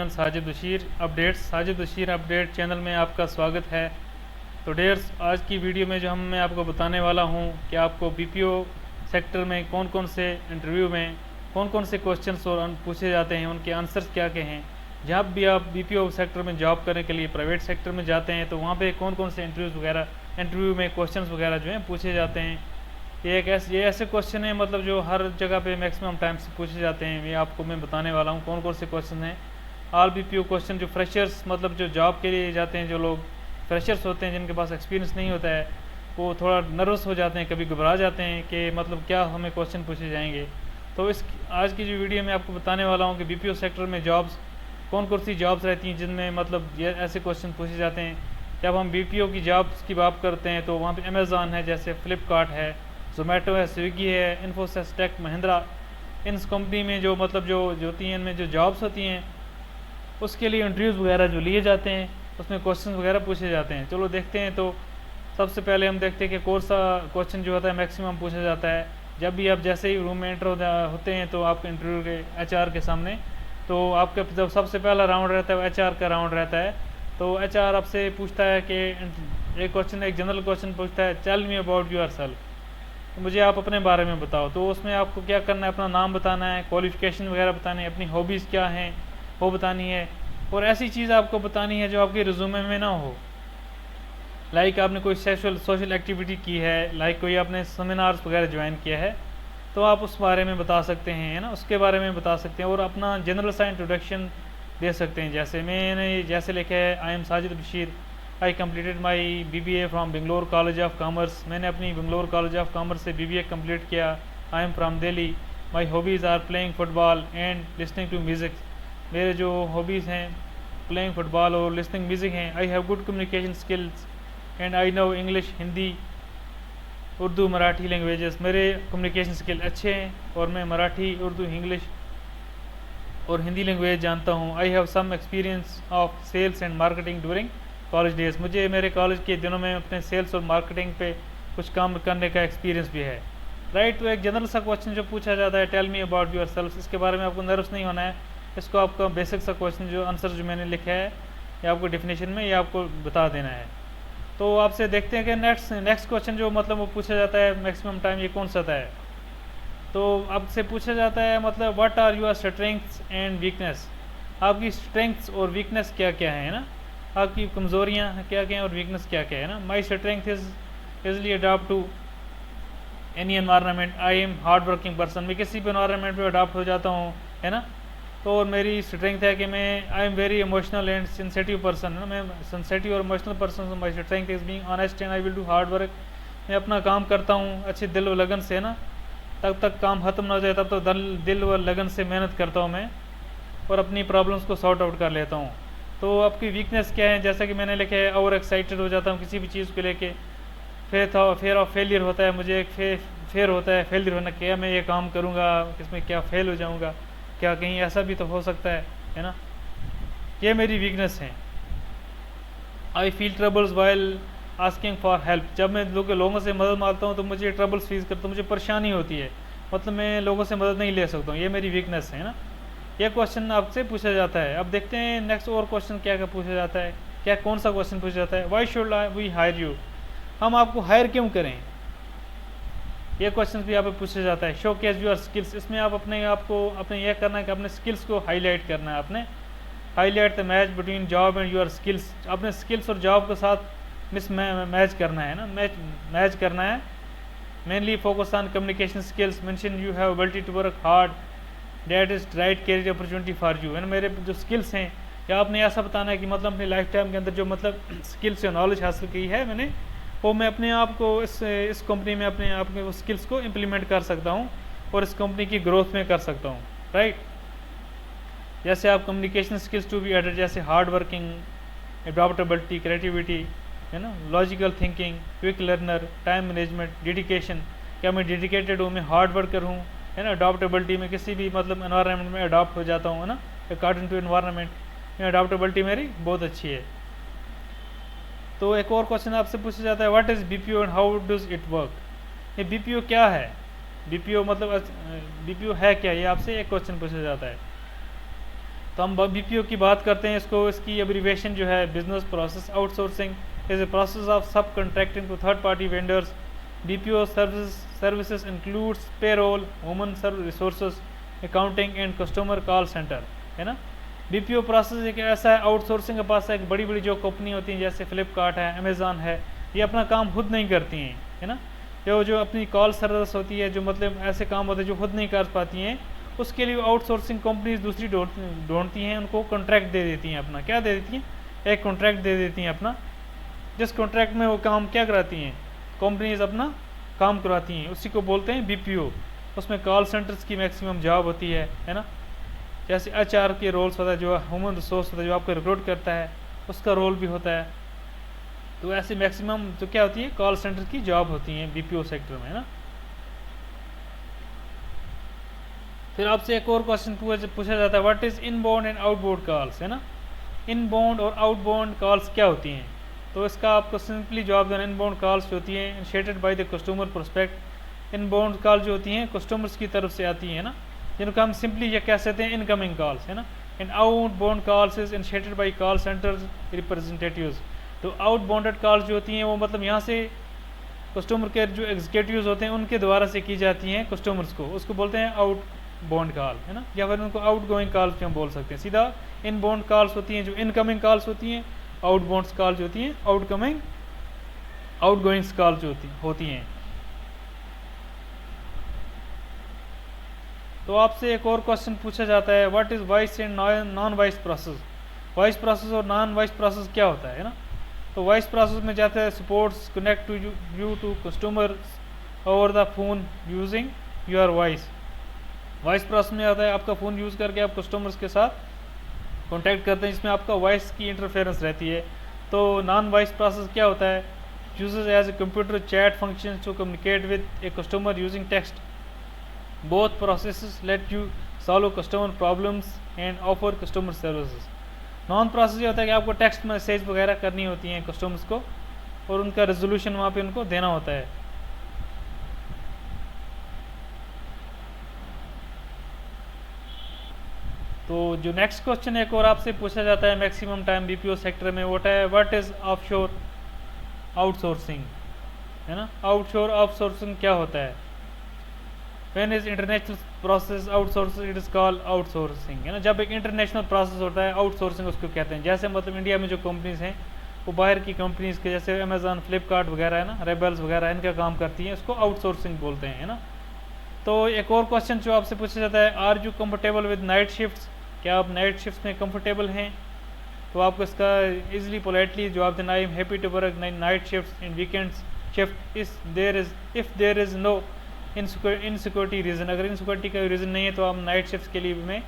Channel Sajid Bashir updates. Sajid Bashir update channel में आपका स्वागत है। तो डेयर्स, आज की वीडियो में जो मैं आपको बताने वाला हूं कि आपको बीपीओ सेक्टर में कौन कौन से इंटरव्यू में कौन कौन से क्वेश्चंस और पूछे जाते हैं, उनके आंसर्स क्या क्या हैं। जब भी आप बीपीओ सेक्टर में जॉब करने के लिए प्राइवेट सेक्टर में जाते हैं तो वहाँ पे कौन कौन से इंटरव्यू में क्वेश्चंस वगैरह जो हैं पूछे जाते हैं। ये ऐसे क्वेश्चन है मतलब जो हर जगह पे मैक्सिमम टाइम से पूछे जाते हैं। ये आपको मैं बताने वाला हूँ कौन कौन से क्वेश्चन हैं। ऑल बीपीओ क्वेश्चन जो फ्रेशर्स मतलब जो जॉब के लिए जाते हैं, जो लोग फ्रेशर्स होते हैं जिनके पास एक्सपीरियंस नहीं होता है, वो थोड़ा नर्वस हो जाते हैं, कभी घबरा जाते हैं कि मतलब क्या हमें क्वेश्चन पूछे जाएंगे। तो इस आज की जो वीडियो में आपको बताने वाला हूँ कि बीपीओ सेक्टर में जॉब्स कौन कौन सी जॉब्स रहती हैं जिनमें मतलब ये ऐसे क्वेश्चन पूछे जाते हैं। जब हम बीपीओ की जॉब्स की बात करते हैं तो वहाँ पे अमेज़ॉन है, जैसे फ्लिपकार्ट है, जोमेटो है, स्विगी है, इन्फोसिस, टेक महिंद्रा, इन कंपनी में जो मतलब जो होती हैं, इनमें जो जॉब्स होती हैं उसके लिए इंटरव्यूज़ वगैरह जो लिए जाते हैं उसमें क्वेश्चन वगैरह पूछे जाते हैं। चलो देखते हैं। तो सबसे पहले हम देखते हैं कि कौन सा क्वेश्चन जो होता है मैक्सिमम पूछा जाता है। जब भी आप जैसे ही रूम में एंटर होते हैं तो आपके इंटरव्यू के एचआर के सामने, तो आपका जब सबसे पहला राउंड रहता है वो एचआर का राउंड रहता है। तो एचआर आपसे पूछता है कि एक जनरल क्वेश्चन पूछता है, tell me about yourself, मुझे आप अपने बारे में बताओ। तो उसमें आपको क्या करना है, अपना नाम बताना है, क्वालिफिकेशन वगैरह बतानी है, अपनी हॉबीज़ क्या हैं वो बतानी है, और ऐसी चीज़ आपको बतानी है जो आपके रिज्यूमे में ना हो। लाइक आपने कोई सोशल एक्टिविटी की है, लाइक कोई आपने सेमिनार्स वगैरह ज्वाइन किया है तो आप उस बारे में बता सकते हैं, है ना, उसके बारे में बता सकते हैं। और अपना जनरल सा इंट्रोडक्शन दे सकते हैं। जैसे मैंने जैसे लिखा है, I am Sajid Bashir, I completed my BBA from Bangalore college of commerce, मैंने अपनी बेंगलोर कॉलेज ऑफ कॉमर्स से BBA कम्प्लीट किया। I am from Delhi, my hobbies are playing football and listening to music, मेरे जो हॉबीज़ हैं प्लेइंग फुटबॉल और लिसनिंग म्यूज़िक हैं। I have good communication skills and I know English, Hindi, Urdu, Marathi languages, मेरे communication skill अच्छे हैं और मैं मराठी, उर्दू, इंग्लिश और हिंदी लैंग्वेज जानता हूँ। I have some experience of sales and marketing during college days, मुझे मेरे कॉलेज के दिनों में अपने सेल्स और मार्केटिंग पे कुछ काम करने का एक्सपीरियंस भी है। राइट। तो एक जनरल सा क्वेश्चन जो पूछा जाता है, tell me about yourself, इसके बारे में आपको नर्वस नहीं होना है। इसको आपका बेसिक सा क्वेश्चन जो आंसर जो मैंने लिखा है या आपको डेफिनेशन में या आपको बता देना है। तो आपसे देखते हैं कि नेक्स्ट क्वेश्चन जो मतलब वो पूछा जाता है मैक्सिमम टाइम, ये कौन सा था है। तो आपसे पूछा जाता है मतलब what are your strengths and weakness, आपकी स्ट्रेंथ्स और वीकनेस क्या क्या है ना, आपकी कमज़ोरियाँ क्या क्या हैं और वीकनेस क्या क्या है ना। My strength is easily adapt to any environment, I am hard working person, मैं किसी भी एनवायरनमेंट में अडाप्ट हो जाता हूँ, है ना। तो और मेरी स्ट्रेंथ है कि मैं I am very emotional and sensitive person, है ना, मैं सेंसिटिव और इमोशनल पर्सन हूँ। माई strength is being honest and I will do hard work, मैं अपना काम करता हूँ अच्छे दिल व लगन से, ना, तब तक काम ख़त्म ना हो जाए तब तक दिल व लगन से मेहनत करता हूँ मैं और अपनी प्रॉब्लम्स को सॉर्ट आउट कर लेता हूँ। तो आपकी वीकनेस क्या है, जैसा कि मैंने लिखा है, ओवर एक्साइटेड हो जाता हूँ किसी भी चीज़ को लेके, फेयर ऑफ फेलियर होता है, मुझे एक फेयर होता है फेलियर होना, क्या मैं ये काम करूँगा इसमें क्या फेल हो जाऊँगा, क्या कहीं ऐसा भी तो हो सकता है ना। ये मेरी वीकनेस है। I feel troubles while asking for help, जब मैं लोगों से मदद मांगता हूँ तो मुझे ट्रबल्स फेस करता हूँ, मुझे परेशानी होती है, मतलब मैं लोगों से मदद नहीं ले सकता हूँ, ये मेरी वीकनेस है ना। यह क्वेश्चन आपसे पूछा जाता है। अब देखते हैं नेक्स्ट और क्वेश्चन क्या क्या पूछा जाता है, क्या कौन सा क्वेश्चन पूछा जाता है। Why should we hire you, हम आपको हायर क्यों करें, ये क्वेश्चन भी यहाँ पे पूछा जाता है। शो केस योर स्किल्स, इसमें आप अपने यह करना है कि अपने स्किल्स को हाईलाइट करना है, आपने highlight the match between job and your skills, अपने स्किल्स और जॉब के साथ मैच करना है ना, मैच करना है। Mainly focus on communication skills, mention you have ability to work hard, that is right career opportunity for you, है ना। मेरे जो स्किल्स हैं, या आपने ऐसा बताना है कि मतलब अपनी लाइफ टाइम के अंदर जो मतलब स्किल्स या नॉलेज हासिल की है मैंने, वो मैं अपने आप को इस कंपनी में अपने आप के स्किल्स को इम्प्लीमेंट कर सकता हूँ और इस कंपनी की ग्रोथ में कर सकता हूँ। राइट। जैसे आप communication skills to be added, जैसे हार्ड वर्किंग, एडॉप्टेबिलिटी, क्रिएटिविटी, है ना, logical thinking, quick learner, time management, dedication, क्या मैं डेडिकेटेड हूँ, मैं हार्ड वर्कर हूँ, है ना। अडॉप्टेबिलिटी में किसी भी मतलब एनवायरनमेंट में अडॉप्ट हो जाता हूँ, है ना, अकॉर्डिंग टू एनवायरनमेंट में अडॉप्टेबिलिटी मेरी बहुत अच्छी है। तो एक और क्वेश्चन आपसे पूछा जाता है, what is BPO and how does it work, ये BPO क्या है, BPO मतलब BPO है क्या, ये आपसे एक क्वेश्चन पूछा जाता है। तो हम BPO की बात करते हैं, इसकी एब्रीविएशन जो है business process outsourcing is a process of sub contracting to third party vendors. BPO services includes payroll, human resources, accounting and customer call centre, है ना। BPO प्रोसेस एक ऐसा है आउटसोर्सिंग के पास एक बड़ी बड़ी जो कंपनी होती हैं जैसे फ्लिपकार्ट है, अमेज़ॉन है, ये अपना काम खुद नहीं करती हैं, है ना। जो अपनी कॉल सर्विस होती है, जो मतलब ऐसे काम होते हैं जो खुद नहीं कर पाती हैं, उसके लिए आउटसोर्सिंग कंपनीज दूसरी ढूंढती हैं, उनको कॉन्ट्रैक्ट दे देती हैं। अपना क्या दे देती हैं? एक कॉन्ट्रैक्ट दे देती हैं अपना, जिस कॉन्ट्रैक्ट में वो काम क्या कराती हैं, कंपनीज अपना काम कराती हैं, उसी को बोलते हैं BPO। उसमें कॉल सेंटर्स की मैक्सिमम जॉब होती है ना। जैसे HR के रोल्स होता है, जो ह्यूमन रिसोर्स होता है, जो आपको रिक्रूट करता है, उसका रोल भी होता है। तो ऐसे मैक्सिमम जो क्या होती है, कॉल सेंटर की जॉब होती हैं BPO सेक्टर में, है ना। फिर आपसे एक और क्वेश्चन पूछा जाता है, what is inbound and outbound calls, है ना। इनबाउंड और आउटबाउंड कॉल्स क्या होती हैं? तो इसका आपको सिंपली जवाब देना, इनबाउंड कॉल्स जो होती हैं initiated by the customer prospect. Inbound call जो होती हैं कस्टमर्स की तरफ से आती है ना, जिनको हम सिंपली ये कह सकते हैं इनकमिंग कॉल्स, है ना। And outbound calls is initiated by call centre representatives. तो आउटबाउंडेड कॉल्स जो होती हैं वो मतलब यहाँ से कस्टमर केयर जो एग्जीक्यूटिव्स होते हैं उनके द्वारा से की जाती हैं कस्टमर्स को, उसको बोलते हैं आउटबाउंड कॉल, है ना। या फिर उनको आउटगोइंग कॉल्स भी हम बोल सकते हैं। सीधा इनबाउंड कॉल्स होती हैं जो इनकमिंग कॉल्स होती हैं, आउटबाउंड कॉल जो होती हैं आउटगोइंग कॉल जो होती हैं। तो आपसे एक और क्वेश्चन पूछा जाता है, what is voice and non voice process. Voice process और नॉन वॉइस प्रोसेस क्या होता है ना। तो वॉइस प्रोसेस में जाता है supports connect to you to customer over the phone using your voice. Voice process में आता है आपका फ़ोन यूज़ करके आप कस्टमर्स के साथ कॉन्टैक्ट करते हैं, इसमें आपका वॉइस की इंटरफेरेंस रहती है। तो नॉन वॉइस प्रोसेस क्या होता है, uses as a computer chat function to communicate with a customer using text. Both processes let you solve customer problems and offer customer services. Non process ये होता है कि आपको टेक्स्ट मैसेज वगैरह करनी होती हैं कस्टमर्स को और उनका रेजोल्यूशन वहाँ पे उनको देना होता है। तो जो नेक्स्ट क्वेश्चन एक और आपसे पूछा जाता है मैक्सिमम टाइम BPO सेक्टर में, वो है व्हाट इज़ ऑफशोर आउटसोर्सिंग, है ना। आउटशोर आउटसोर्सिंग क्या होता है? When is international process outsourcing it is called outsourcing, है ना। जब एक इंटरनेशनल प्रोसेस होता है आउटसोर्सिंग उसको कहते हैं। जैसे मतलब इंडिया में जो कंपनीज हैं वो बाहर की कंपनीज के जैसे अमेज़ॉन, फ्लिपकार्ट वगैरह है ना, रेबल्स वगैरह इनका काम करती हैं, इसको आउटसोर्सिंग बोलते हैं, है ना। तो एक और क्वेश्चन जो आपसे पूछा जाता है, are you comfortable with night shifts, क्या आप नाइट शिफ्ट में कंफर्टेबल हैं? तो आपको इसका इजीली पोलाइटली जवाब देना, I am happy to work night shift in weekends shift if there is no insecurity reason. अगर इनसिक्योरिटी का रीज़न नहीं है तो आप नाइट शिफ्ट के लिए मैं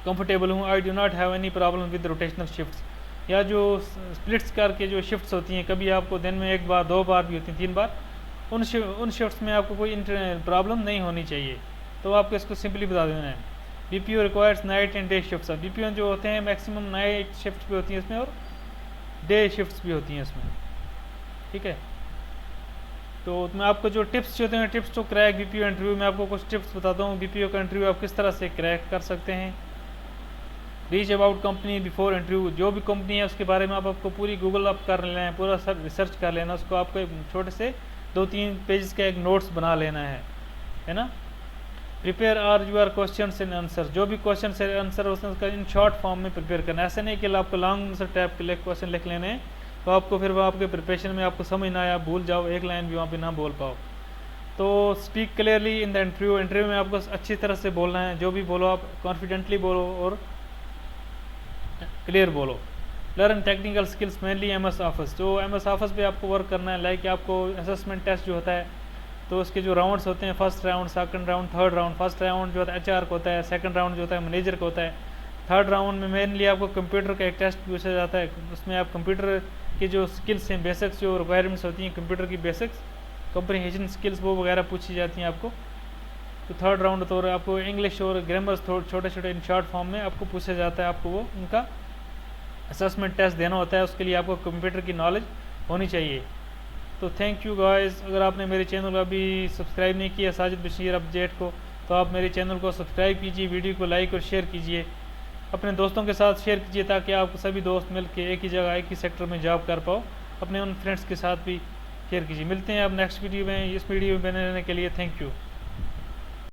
कंफर्टेबल हूँ। I do not have any problem with rotational shifts, या जो स्प्लिट्स करके जो शिफ्ट्स होती हैं, कभी आपको दिन में 1 बार 2 बार भी होती हैं, 3 बार, उन शिफ्ट्स में आपको कोई प्रॉब्लम नहीं होनी चाहिए। तो आपको इसको सिंपली बता देना है। BPO requires night and day shifts. BPO जो होते हैं मैक्सिमम नाइट शिफ्ट भी होती हैं इसमें और डे शिफ्ट्स भी होती हैं इसमें, ठीक है। तो मैं आपको जो टिप्स होते हैं, tips to crack BPO interview में आपको कुछ टिप्स बताता हूँ। BPO का इंटरव्यू आप किस तरह से क्रैक कर सकते हैं। Reach about company before interview, जो भी कंपनी है उसके बारे में आपको पूरी गूगल अप कर लेना है, पूरा सब रिसर्च कर लेना, उसको आपको एक छोटे से 2-3 पेज का एक नोट्स बना लेना है ना। Prepare are your question and answer, जो भी क्वेश्चन एंड आंसर होते हैं उसका इन शॉर्ट फॉर्म में प्रिपेयर करना है। ऐसे नहीं कि आपको लॉन्ग आंसर टाइप के क्वेश्चन लिख लेने हैं तो आपको फिर वो आपके प्रिपरेशन में आपको समझ ना आया, भूल जाओ, एक लाइन भी वहाँ पे ना बोल पाओ। तो speak clearly in the interview में आपको अच्छी तरह से बोलना है, जो भी बोलो आप कॉन्फिडेंटली बोलो और क्लियर बोलो। Learn technical skills mainly MS office, जो MS ऑफिस पे आपको वर्क करना है। लाइक आपको असेसमेंट टेस्ट जो होता है तो उसके जो राउंड्स होते हैं, first round, second round, third round. First round जो होता है HR को होता है, सेकंड राउंड जो होता है मैनेजर को होता है, थर्ड राउंड में मेनली आपको कंप्यूटर का एक टेस्ट पूछा जाता है। उसमें आप कंप्यूटर की जो स्किल्स हैं, बेसिक्स जो रिक्वायरमेंट्स होती हैं कंप्यूटर की, बेसिक्स कम्प्रीहेंशन स्किल्स वो वगैरह पूछी जाती हैं आपको। तो थर्ड राउंड तो आपको इंग्लिश और ग्रामर छोटे छोटे इन शॉर्ट फॉर्म में आपको पूछा जाता है, आपको वो उनका असेसमेंट टेस्ट देना होता है। उसके लिए आपको कंप्यूटर की नॉलेज होनी चाहिए। तो थैंक यू गाइस। अगर आपने मेरे चैनल को अभी सब्सक्राइब नहीं किया साजिद बशीर अपडेट को, तो आप मेरे चैनल को सब्सक्राइब कीजिए, वीडियो को लाइक और शेयर कीजिए। अपने दोस्तों के साथ शेयर कीजिए ताकि आप सभी दोस्त मिल के एक ही जगह एक ही सेक्टर में जॉब कर पाओ। अपने उन फ्रेंड्स के साथ भी शेयर कीजिए। मिलते हैं अब नेक्स्ट वीडियो में। इस वीडियो में बने रहने के लिए थैंक यू।